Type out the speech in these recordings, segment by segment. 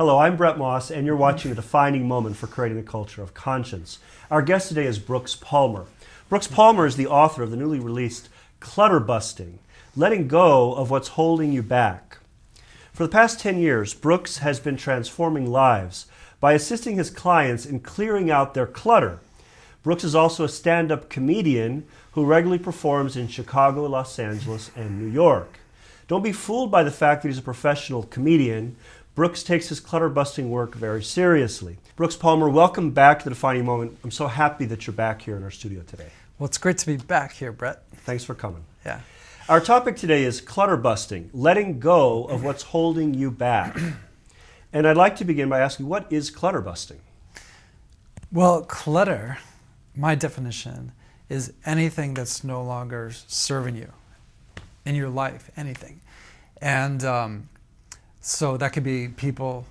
Hello, I'm Bret Moss, and you're watching a defining moment for creating a culture of conscience. Our guest today is Brooks Palmer. Brooks Palmer is the author of the newly released Clutter Busting, Letting Go of What's Holding You Back. For the past 10 years, Brooks has been transforming lives by assisting his clients in clearing out their clutter. Brooks is also a stand-up comedian who regularly performs in Chicago, Los Angeles, and New York. Don't be fooled by the fact that he's a professional comedian. Brooks takes his clutter-busting work very seriously. Brooks Palmer, welcome back to The Defining Moment. I'm so happy that you're back here in our studio today. Well, it's great to be back here, Bret. Thanks for coming. Yeah. Our topic today is clutter busting, letting go of what's holding you back. And I'd like to begin by asking, what is clutter busting? Well, clutter, my definition, is anything that's no longer serving you in your life, anything. And so that could be people,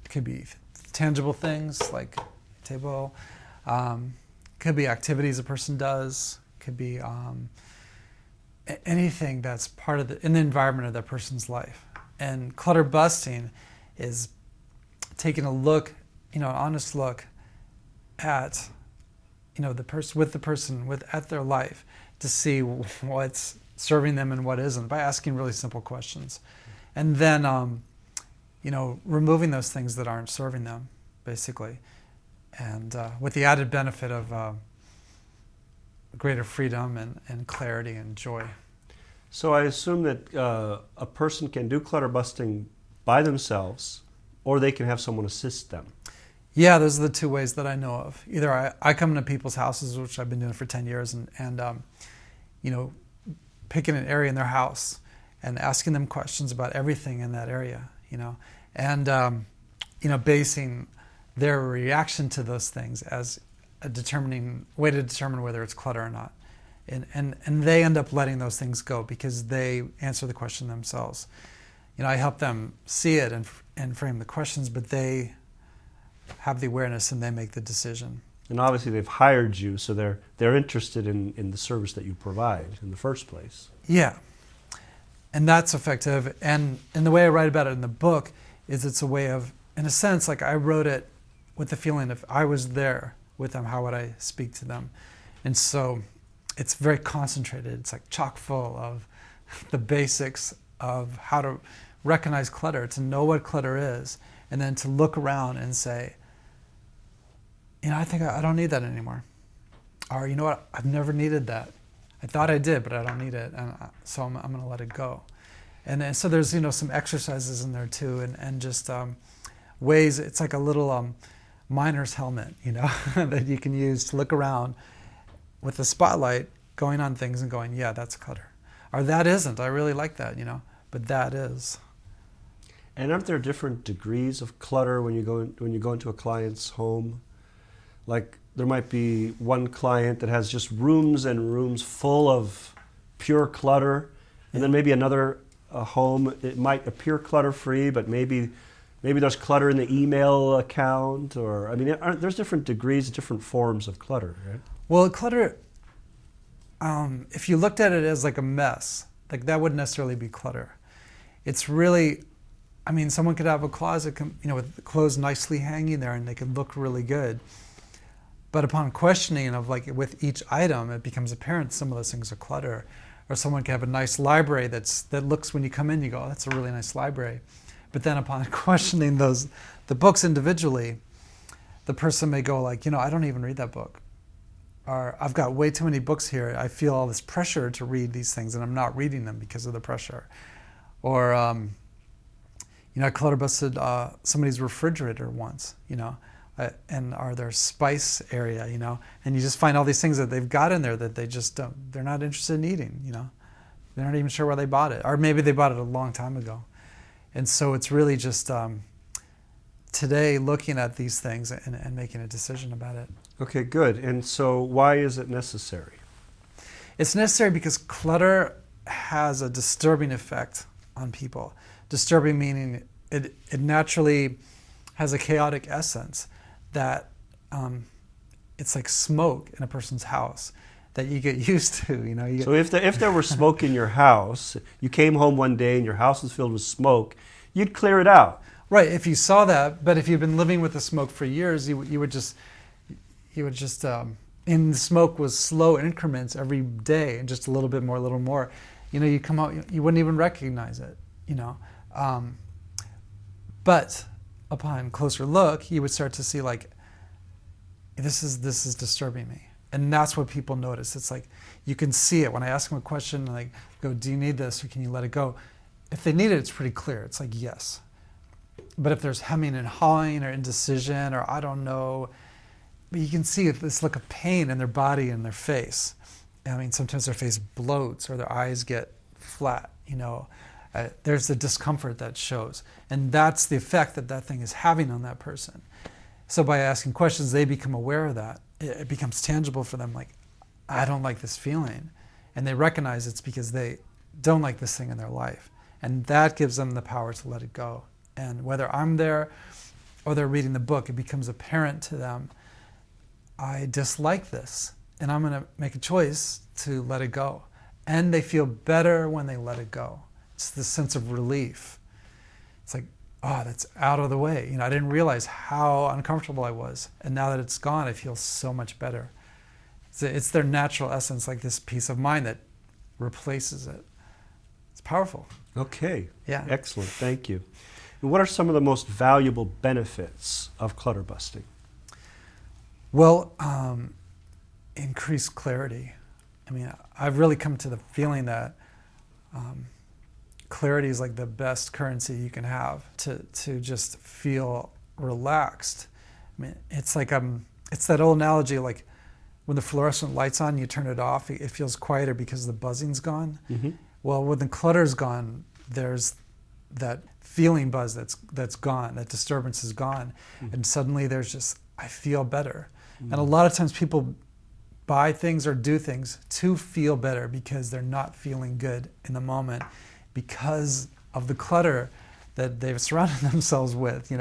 it could be tangible things like a table, could be activities a person does, could be anything that's part of in the environment of that person's life. And clutter busting is taking a look, an honest look at, the person at their life to see what's serving them and what isn't by asking really simple questions, and then removing those things that aren't serving them, basically, and with the added benefit of greater freedom and clarity and joy. So I assume that a person can do clutter busting by themselves, or they can have someone assist them. Yeah, those are the two ways that I know of. Either I come into people's houses, which I've been doing for 10 years, and picking an area in their house and asking them questions about everything in that area, and basing their reaction to those things as a way to determine whether it's clutter or not. And they end up letting those things go because they answer the question themselves. I help them see it and frame the questions, but they have the awareness and they make the decision. And obviously they've hired you, so they're interested in the service that you provide in the first place. Yeah, and that's effective. And the way I write about it in the book is it's a way of, in a sense, like I wrote it with the feeling if I was there with them, how would I speak to them? And so it's very concentrated. It's like chock full of the basics of how to recognize clutter, to know what clutter is, and then to look around and say, I think I don't need that anymore. Or, you know what, I've never needed that. I thought I did, but I don't need it, and so I'm going to let it go. And so there's, some exercises in there too, and just ways, it's like a little miner's helmet, that you can use to look around with the spotlight going on things and going, yeah, that's clutter. Or that isn't, I really like that, but that is. And aren't there different degrees of clutter when you go into a client's home? Like there might be one client that has just rooms and rooms full of pure clutter, and then maybe another home, it might appear clutter-free, but maybe there's clutter in the email account, or there's different degrees, different forms of clutter, right? Well, clutter, if you looked at it as like a mess, like that wouldn't necessarily be clutter. It's really, someone could have a closet, with clothes nicely hanging there, and they could look really good. But upon questioning of with each item, it becomes apparent some of those things are clutter. Or someone can have a nice library that looks, when you come in, you go, oh, that's a really nice library. But then upon questioning the books individually, the person may go I don't even read that book. Or I've got way too many books here. I feel all this pressure to read these things, and I'm not reading them because of the pressure. Or, I clutter busted somebody's refrigerator once, or their spice area, and you just find all these things that they've got in there that they're not interested in eating, They're not even sure where they bought it. Or maybe they bought it a long time ago. And so it's really just today looking at these things and making a decision about it. Okay, good. And so why is it necessary? It's necessary because clutter has a disturbing effect on people. Disturbing meaning it naturally has a chaotic essence that it's like smoke in a person's house that you get used to. So if there were smoke in your house, you came home one day and your house was filled with smoke, you'd clear it out. Right, if you saw that, but if you've been living with the smoke for years, you would just, and the smoke was slow increments every day, and just a little bit more, a little more. You come out, you wouldn't even recognize it, But upon closer look, you would start to see like, this is disturbing me. And that's what people notice. It's like, you can see it. When I ask them a question, like, go, do you need this or can you let it go? If they need it, it's pretty clear. It's like, yes. But if there's hemming and hawing or indecision or I don't know, but you can see this look of pain in their body and their face. I mean, sometimes their face bloats or their eyes get flat, There's the discomfort that shows. And that's the effect that thing is having on that person. So by asking questions, they become aware of that. It becomes tangible for them, like, I don't like this feeling. And they recognize it's because they don't like this thing in their life. And that gives them the power to let it go. And whether I'm there or they're reading the book, it becomes apparent to them, I dislike this. And I'm going to make a choice to let it go. And they feel better when they let it go. It's this sense of relief. It's like, oh, that's out of the way. I didn't realize how uncomfortable I was. And now that it's gone, I feel so much better. It's their natural essence, like this peace of mind that replaces it. It's powerful. Okay. Yeah. Excellent. Thank you. And what are some of the most valuable benefits of clutter busting? Well, increased clarity. I mean, I've really come to the feeling that clarity is like the best currency you can have to just feel relaxed. I mean, it's like it's that old analogy, like when the fluorescent light's on, you turn it off, it feels quieter because the buzzing's gone. Mm-hmm. Well, when the clutter's gone, there's that feeling buzz that's gone, that disturbance is gone, and suddenly there's just, I feel better. And a lot of times people buy things or do things to feel better because they're not feeling good in the moment because of the clutter that they've surrounded themselves with,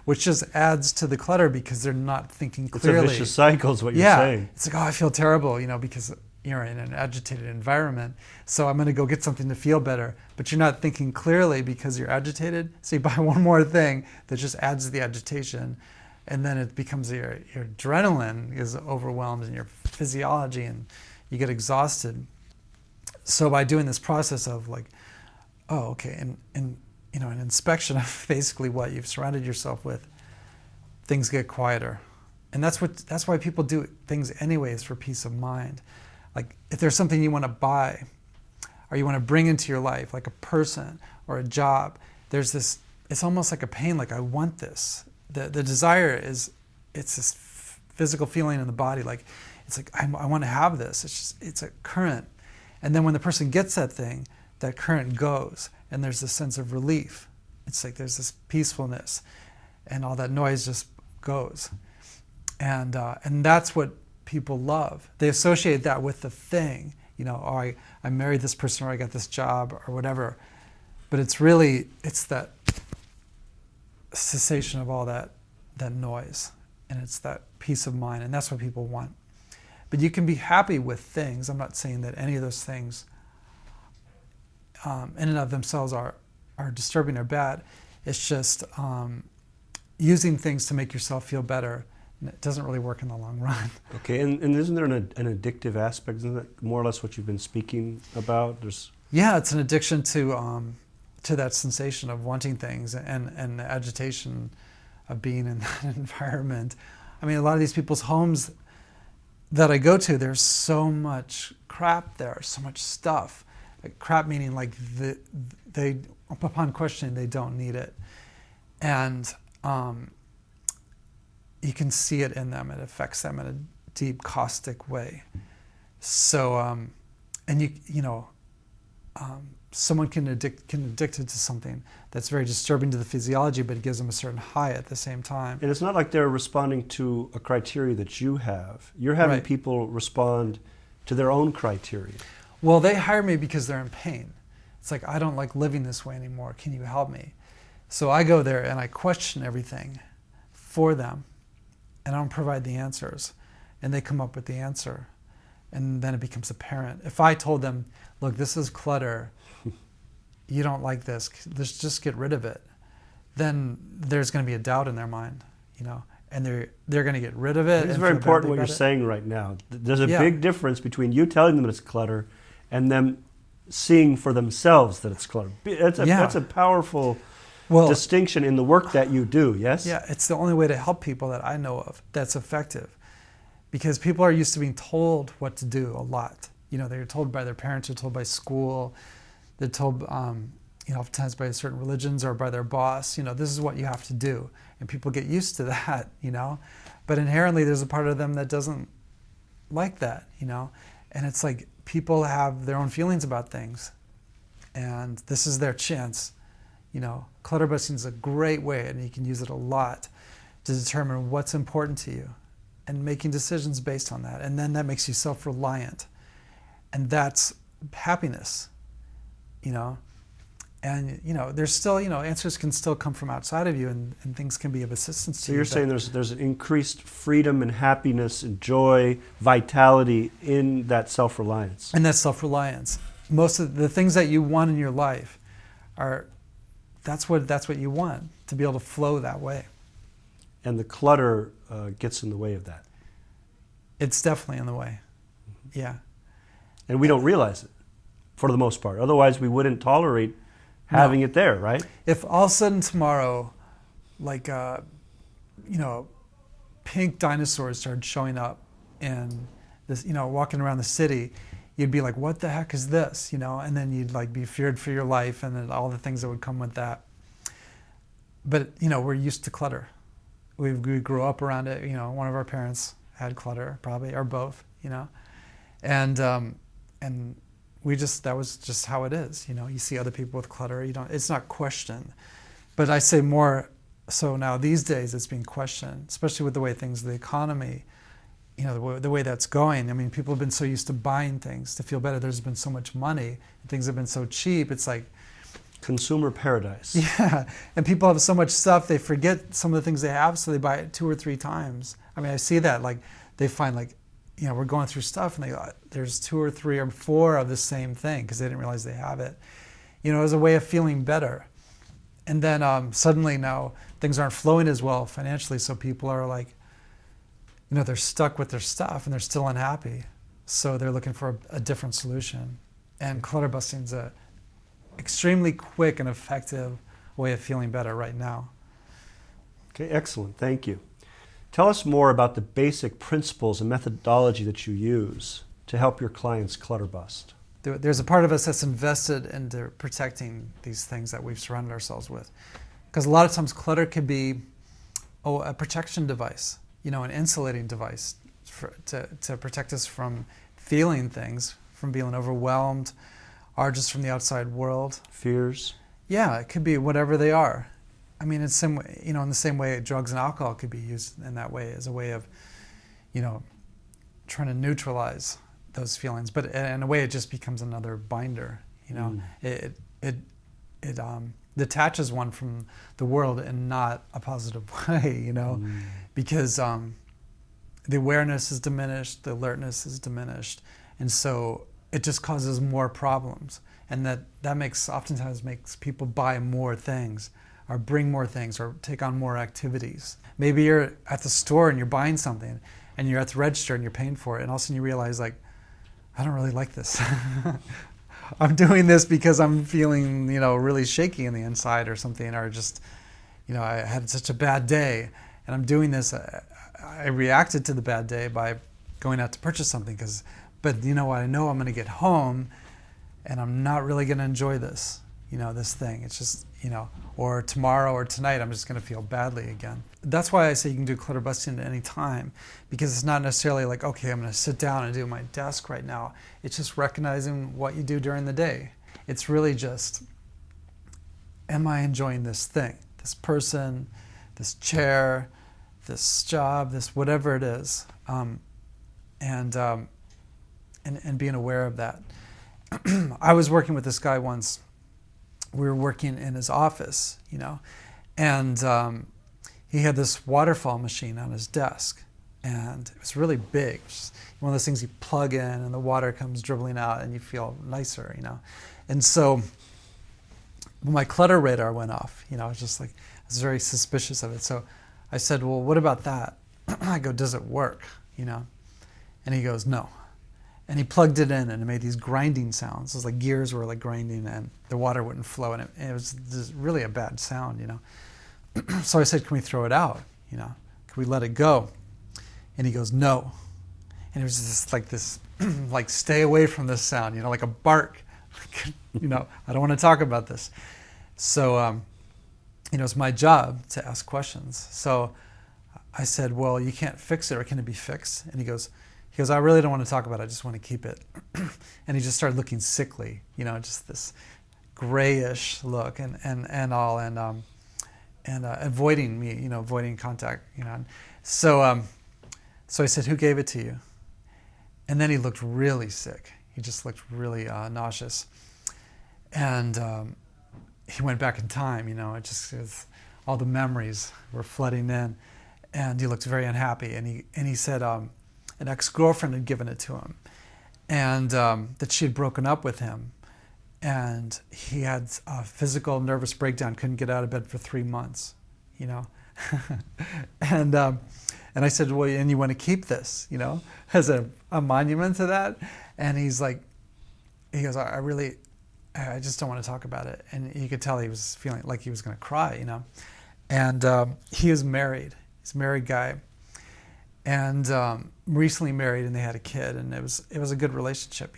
which just adds to the clutter because they're not thinking clearly. It's a vicious cycle is what you're saying. It's like, oh, I feel terrible, because you're in an agitated environment, so I'm going to go get something to feel better. But you're not thinking clearly because you're agitated, so you buy one more thing that just adds to the agitation, and then it becomes your adrenaline is overwhelmed and your physiology, and you get exhausted. So by doing this process of like, oh, okay, and an inspection of basically what you've surrounded yourself with, things get quieter. And that's why people do things anyways, for peace of mind. Like if there's something you want to buy or you want to bring into your life, like a person or a job, there's this, it's almost like a pain, like I want this. The desire is, it's this physical feeling in the body, like it's like I want to have this. It's a current. And then when the person gets that thing, that current goes, and there's this sense of relief. It's like there's this peacefulness, and all that noise just goes. And that's what people love. They associate that with the thing, or I married this person, or I got this job, or whatever. But it's that cessation of all that noise, and it's that peace of mind, and that's what people want. But you can be happy with things. I'm not saying that any of those things in and of themselves are disturbing or bad. It's just using things to make yourself feel better. And it doesn't really work in the long run. Okay, and isn't there an addictive aspect? Isn't that more or less what you've been speaking about? Yeah, it's an addiction to that sensation of wanting things and the agitation of being in that environment. I mean, a lot of these people's homes that I go to, there's so much crap there, so much stuff. Like crap meaning like they upon questioning, they don't need it. And you can see it in them. It affects them in a deep, caustic way. So, and someone can addicted to something that's very disturbing to the physiology, but it gives them a certain high at the same time. And it's not like they're responding to a criteria that you have. You're having Right. people respond to their own criteria. Well, they hire me because they're in pain. It's like, I don't like living this way anymore. Can you help me? So I go there and I question everything for them, and I don't provide the answers. And they come up with the answer. And then it becomes apparent. If I told them, look, this is clutter. You don't like this. Just get rid of it. then there's going to be a doubt in their mind, and they're going to get rid of it. It's very important what you're saying right now. There's a big difference between you telling them it's clutter and them seeing for themselves that it's clutter. That's a powerful distinction in the work that you do, yes? Yeah, it's the only way to help people that I know of that's effective. Because people are used to being told what to do a lot. They're told by their parents, they're told by school, they're told, oftentimes by certain religions or by their boss, this is what you have to do. And people get used to that, But inherently there's a part of them that doesn't like that, And it's like people have their own feelings about things. And this is their chance. Clutter busting is a great way, and you can use it a lot to determine what's important to you and making decisions based on that. And then that makes you self-reliant. And that's happiness, And, there's still, answers can still come from outside of you, and things can be of assistance to you. So you're saying there's an increased freedom and happiness and joy, vitality in that self-reliance. And that's self-reliance. Most of the things that you want in your life that's what you want, to be able to flow that way. And the clutter gets in the way of that. It's definitely in the way. Yeah. And we don't realize it, for the most part. Otherwise, we wouldn't tolerate having it there, right? If all of a sudden tomorrow, pink dinosaurs started showing up in this, walking around the city, you'd be like, what the heck is this? And then you'd be feared for your life and then all the things that would come with that. But, we're used to clutter. We grew up around it. One of our parents had clutter, probably, or both, And that was just how it is. You see other people with clutter, it's not questioned. But I say more so now these days it's being questioned, especially with the way the economy, the way that's going. I mean, people have been so used to buying things to feel better. There's been so much money, and things have been so cheap. It's like consumer paradise. Yeah, and people have so much stuff, they forget some of the things they have, so they buy it 2 or 3 times. I mean, I see that, they find we're going through stuff and there's 2 or 3 or 4 of the same thing because they didn't realize they have it. As a way of feeling better. And then suddenly now things aren't flowing as well financially, so people are they're stuck with their stuff and they're still unhappy. So they're looking for a different solution. And clutter busting is a extremely quick and effective way of feeling better right now. Okay, excellent. Thank you. Tell us more about the basic principles and methodology that you use to help your clients clutter bust. There's a part of us that's invested into protecting these things that we've surrounded ourselves with. Because a lot of times clutter could be a protection device, an insulating device to protect us from feeling things, from being overwhelmed, or just from the outside world. Fears? Yeah, it could be whatever they are. I mean, in the same way drugs and alcohol could be used in that way, as a way of, trying to neutralize those feelings. But in a way, it just becomes another binder. It detaches one from the world in not a positive way. Because the awareness is diminished, the alertness is diminished, and so it just causes more problems. And that oftentimes makes people buy more things, or bring more things, or take on more activities. Maybe you're at the store and you're buying something, and you're at the register and you're paying for it, and all of a sudden you realize, I don't really like this. I'm doing this because I'm feeling, really shaky in the inside or something, or just, I had such a bad day, and I'm doing this. I reacted to the bad day by going out to purchase something, but you know what? I know I'm going to get home, and I'm not really going to enjoy this, this thing. It's just, or tomorrow or tonight, I'm just going to feel badly again. That's why I say you can do clutter busting at any time, because it's not necessarily okay, I'm going to sit down and do my desk right now. It's just recognizing what you do during the day. It's really just, am I enjoying this thing, this person, this chair, this job, this whatever it is, and being aware of that. I was working with this guy once. We were working in his office, and he had this waterfall machine on his desk, and it was really big. It was one of those things you plug in and the water comes dribbling out and you feel nicer, And so when my clutter radar went off, I was just was very suspicious of it. So I said, well, what about that? I go, does it work? And he goes, no. And he plugged it in, and it made these grinding sounds. It was like gears were like grinding, and the water wouldn't flow, and it was just really a bad sound, So I said, can we throw it out? Can we let it go? And he goes, no. And it was just like this, like, stay away from this sound, like a bark. I don't want to talk about this. So, it's my job to ask questions. So I said, well, you can't fix it, or can it be fixed? And he goes, I really don't want to talk about it. I just want to keep it. And he just started looking sickly, just this grayish look and all, and avoiding me, avoiding contact, So I said, who gave it to you? And then he looked really sick. He just looked really nauseous. And he went back in time, it was, all the memories were flooding in. And he looked very unhappy. And he said, an ex-girlfriend had given it to him, and that she had broken up with him, and he had a physical nervous breakdown, couldn't get out of bed for 3 months, and I said, well, and you want to keep this, as a monument to that? And he goes, I just don't want to talk about it. And you could tell he was feeling like he was going to cry, and he is married. He's a married guy. And recently married, and they had a kid, and it was a good relationship,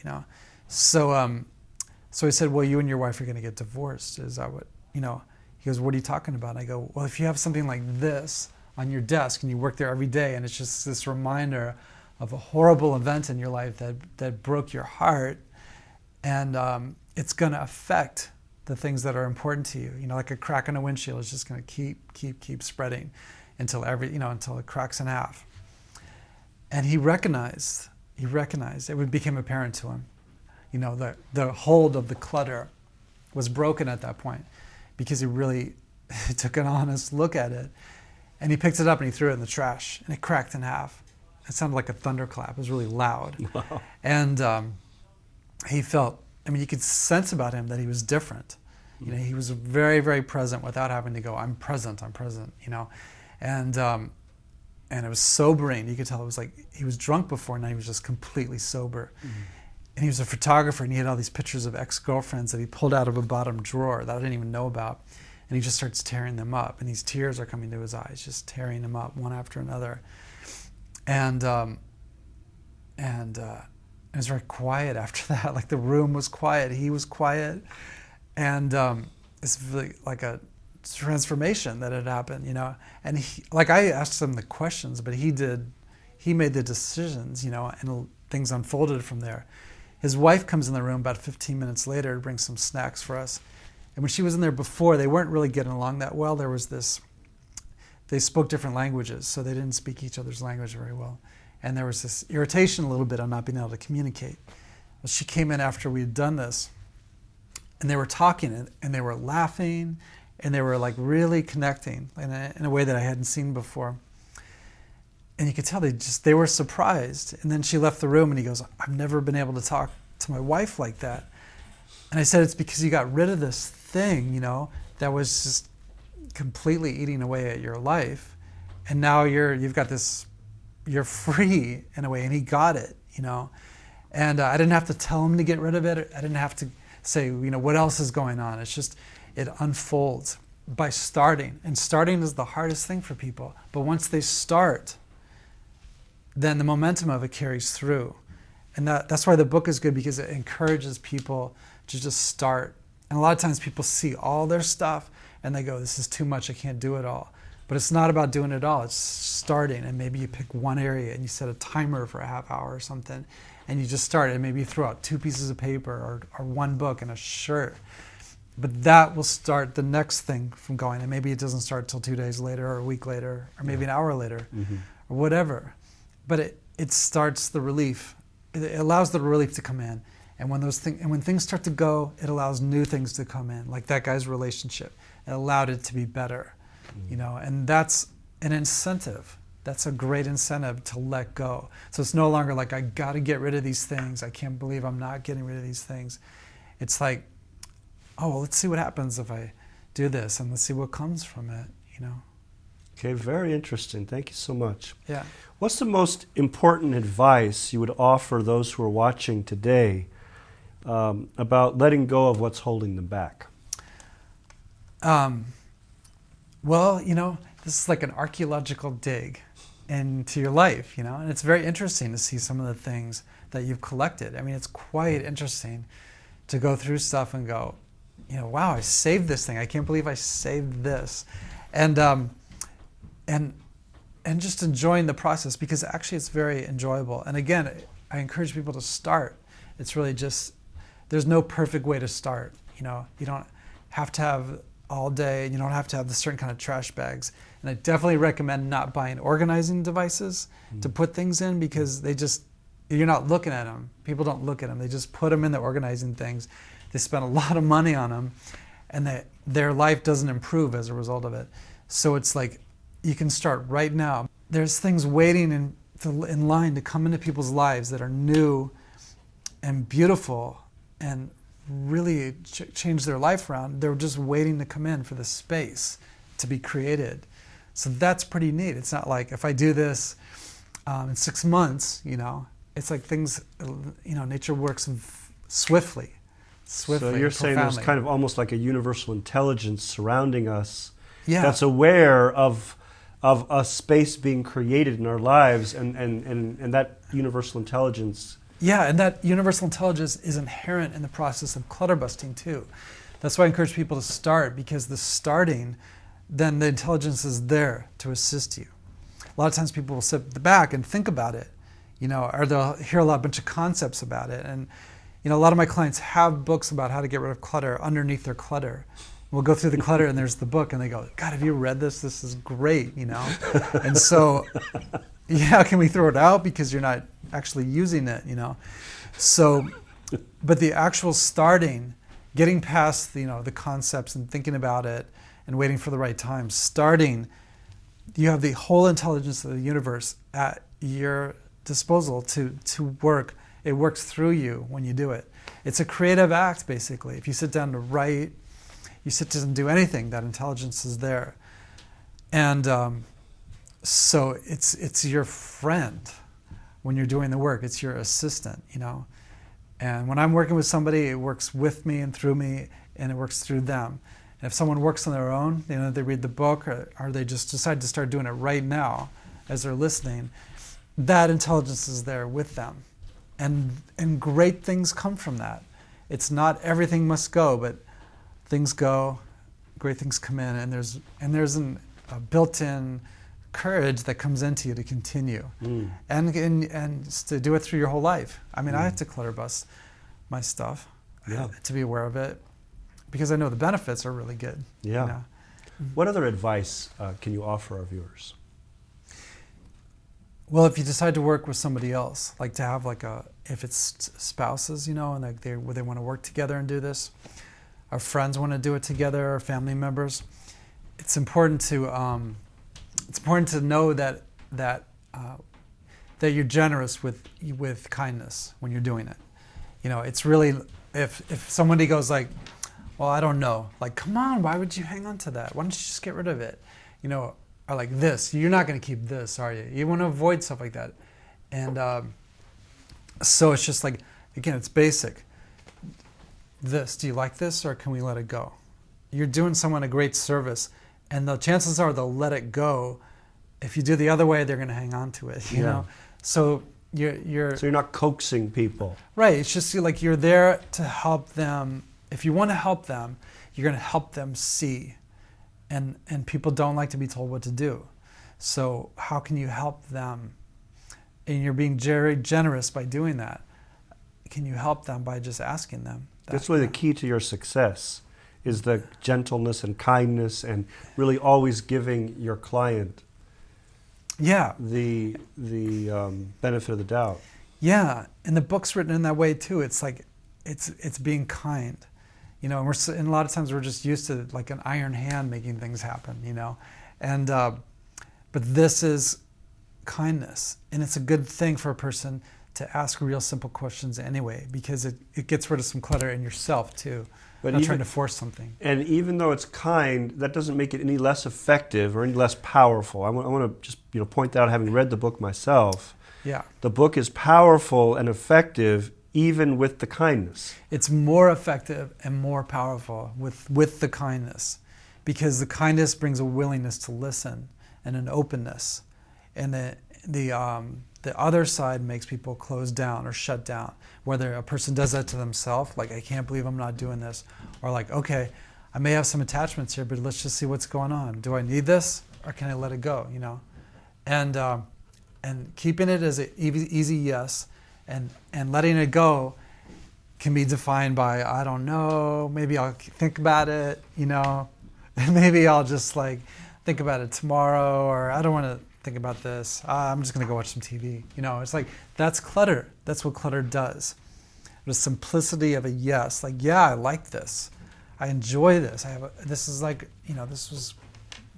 So I said, well, you and your wife are going to get divorced. Is that what, He goes, what are you talking about? And I go, well, if you have something like this on your desk and you work there every day, and it's just this reminder of a horrible event in your life that broke your heart, and it's going to affect the things that are important to you. Like a crack in a windshield is just going to keep spreading until until it cracks in half. And he recognized, it became apparent to him, the hold of the clutter was broken at that point, because he really took an honest look at it. And he picked it up and he threw it in the trash, and it cracked in half. It sounded like a thunderclap. It was really loud. Wow. And he felt, you could sense about him that he was different. He was very, very present without having to go, I'm present, And it was sobering. You could tell it was like he was drunk before, and now he was just completely sober. Mm-hmm. And he was a photographer, and he had all these pictures of ex-girlfriends that he pulled out of a bottom drawer that I didn't even know about. And he just starts tearing them up, and these tears are coming to his eyes, just tearing them up one after another. And it was very quiet after that. Like the room was quiet, he was quiet, and it's really like a transformation that had happened, And I asked him the questions, but he made the decisions, and things unfolded from there. His wife comes in the room about 15 minutes later to bring some snacks for us. And when she was in there before, they weren't really getting along that well. They spoke different languages, so they didn't speak each other's language very well. And there was this irritation a little bit on not being able to communicate. Well, she came in after we had done this, and they were talking, and they were laughing, and they were like really connecting in a way that I hadn't seen before. And you could tell they were surprised. And then she left the room, and he goes, I've never been able to talk to my wife like that. And I said, it's because you got rid of this thing, that was just completely eating away at your life. And now you've got this, you're free in a way. And he got it, And I didn't have to tell him to get rid of it. I didn't have to say, what else is going on. It's just, it unfolds by starting. And starting is the hardest thing for people. But once they start, then the momentum of it carries through. And that's why the book is good, because it encourages people to just start. And a lot of times people see all their stuff and they go, this is too much, I can't do it all. But it's not about doing it all, it's starting. And maybe you pick one area and you set a timer for a half hour or something, and you just start, and maybe you throw out 2 pieces of paper or one book and a shirt. But that will start the next thing from going. And maybe it doesn't start till 2 days later, or a week later, or maybe an hour later, or whatever. But it starts the relief. It allows the relief to come in. And when things start to go, it allows new things to come in, like that guy's relationship. It allowed it to be better, and that's an incentive. That's a great incentive to let go. So it's no longer like, I got to get rid of these things. I can't believe I'm not getting rid of these things. It's like, oh, well, let's see what happens if I do this, and let's see what comes from it, you know. Okay, very interesting. Thank you so much. Yeah. What's the most important advice you would offer those who are watching today about letting go of what's holding them back? Well, you know, this is like an archaeological dig into your life, you know, and it's very interesting to see some of the things that you've collected. I mean, it's quite interesting to go through stuff and go, you know, wow, I saved this thing. I can't believe I saved this. And just enjoying the process, because actually it's very enjoyable. And again, I encourage people to start. It's really just, there's no perfect way to start. You know, you don't have to have all day, and you don't have to have the certain kind of trash bags. And I definitely recommend not buying organizing devices to put things in, because you're not looking at them. People don't look at them. They just put them in the organizing things. They spend a lot of money on them, and their life doesn't improve as a result of it. So it's like, you can start right now. There's things waiting in line to come into people's lives that are new and beautiful and really change their life around. They're just waiting to come in for the space to be created. So that's pretty neat. It's not like if I do this in 6 months, you know, it's like things, you know, nature works swiftly. So you're saying profoundly. there's kind of almost like a universal intelligence surrounding us, Yeah. that's aware of a space being created in our lives, and that universal intelligence. Yeah, and that universal intelligence is inherent in the process of clutter busting too. That's why I encourage people to start, because the starting, then the intelligence is there to assist you. A lot of times people will sit at the back and think about it, you know, or they'll hear a bunch of concepts about it. And, you know, a lot of my clients have books about how to get rid of clutter underneath their clutter. We'll go through the clutter and there's the book, and they go, God, have you read this? This is great, you know? And so, yeah, can we throw it out because you're not actually using it, you know? So, but the actual starting, getting past, you know, the concepts and thinking about it and waiting for the right time, starting, you have the whole intelligence of the universe at your disposal to work. It works through you when you do it. It's a creative act, basically. If you sit down to write, you sit down and do anything, that intelligence is there. And so it's your friend when you're doing the work. It's your assistant, you know. And when I'm working with somebody, it works with me and through me, and it works through them. And if someone works on their own, you know, they read the book, or they just decide to start doing it right now as they're listening, that intelligence is there with them. And great things come from that. It's not everything must go, but things go, great things come in, and there's a built-in courage that comes into you to continue, and to do it through your whole life. I mean, I have to clutter bust my stuff, to be aware of it, because I know the benefits are really good. Yeah. You know? What other advice can you offer our viewers? Well, if you decide to work with somebody else, like to have if it's spouses, you know, and like they want to work together and do this, our friends want to do it together, our family members, it's important to know that you're generous with kindness when you're doing it. You know, it's really, if somebody goes like, well, I don't know, like, come on, why would you hang on to that? Why don't you just get rid of it? You know, or like this, you're not going to keep this, are you? You want to avoid stuff like that. And so it's just like, again, it's basic. This, do you like this, or can we let it go? You're doing someone a great service, and the chances are they'll let it go. If you do the other way, they're going to hang on to it, you know? So you're not coaxing people. Right, it's just like you're there to help them. If you want to help them, you're going to help them see. And people don't like to be told what to do. So how can you help them? And you're being very generous by doing that. Can you help them by just asking them? That's really the key to your success, is the gentleness and kindness, and really always giving your client the benefit of the doubt. Yeah, and the book's written in that way too. It's like, it's being kind. You know, and a lot of times we're just used to like an iron hand making things happen, you know. And but this is kindness, and it's a good thing for a person to ask real simple questions anyway, because it gets rid of some clutter in yourself too. But not trying to force something. And even though it's kind, that doesn't make it any less effective or any less powerful. I want to just point that out, having read the book myself. Yeah. The book is powerful and effective even with the kindness. It's more effective and more powerful with the kindness, because the kindness brings a willingness to listen and an openness. And the other side makes people close down or shut down. Whether a person does that to themselves, like, I can't believe I'm not doing this, or like, okay, I may have some attachments here, but let's just see what's going on. Do I need this, or can I let it go? You know, and keeping it as an easy yes, and letting it go can be defined by, I don't know, maybe I'll think about it, you know, maybe I'll just like think about it tomorrow, or I don't want to think about this. I'm just going to go watch some TV. You know, it's like, that's clutter. That's what clutter does. The simplicity of a yes, like, yeah, I like this. I enjoy this. This is like, you know, this was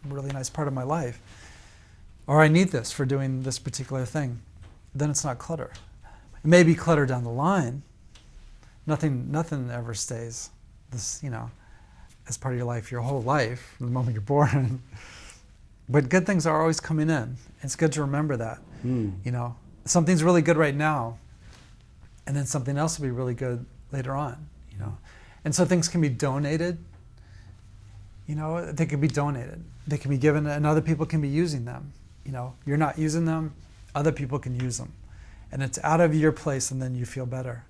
a really nice part of my life. Or I need this for doing this particular thing. Then it's not clutter. It may be clutter down the line. Nothing ever stays this, you know, as part of your life, your whole life, from the moment you're born. But good things are always coming in. It's good to remember that. You know, something's really good right now, and then something else will be really good later on. You know, and so things can be donated. You know, they can be donated. They can be given, and other people can be using them. You know, you're not using them, other people can use them, and it's out of your place, and then you feel better.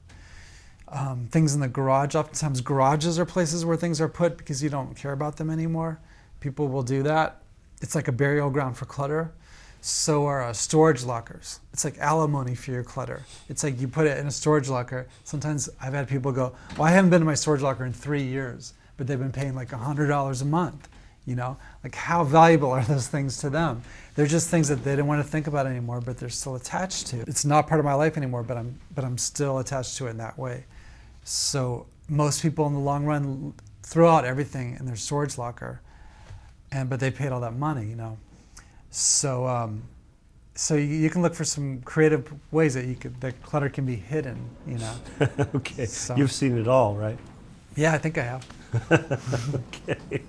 Things in the garage. Oftentimes, garages are places where things are put because you don't care about them anymore. People will do that. It's like a burial ground for clutter. So are storage lockers. It's like alimony for your clutter. It's like you put it in a storage locker. Sometimes I've had people go, well, I haven't been to my storage locker in 3 years, but they've been paying like $100 a month. You know, like, how valuable are those things to them? They're just things that they don't want to think about anymore, but they're still attached to. It's not part of my life anymore, but I'm still attached to it in that way. So most people in the long run throw out everything in their storage locker. But they paid all that money, you know. So you can look for some creative ways that clutter can be hidden, you know. Okay. So, you've seen it all, right? Yeah, I think I have. Okay.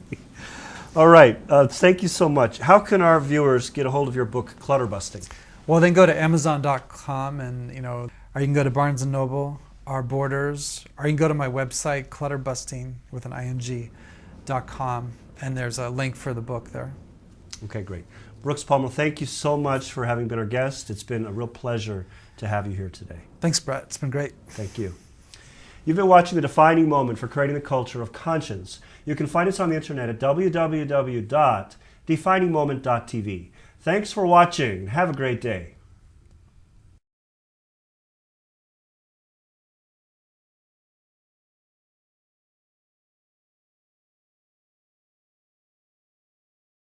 All right. Thank you so much. How can our viewers get a hold of your book, Clutter Busting? Well, then go to Amazon.com, and, you know, or you can go to Barnes & Noble, our Borders, or you can go to my website, clutterbusting with an ing.com. And there's a link for the book there. Okay, great. Brooks Palmer, thank you so much for having been our guest. It's been a real pleasure to have you here today. Thanks, Bret. It's been great. Thank you. You've been watching The Defining Moment for Creating the Culture of Conscience. You can find us on the internet at www.definingmoment.tv. Thanks for watching. Have a great day.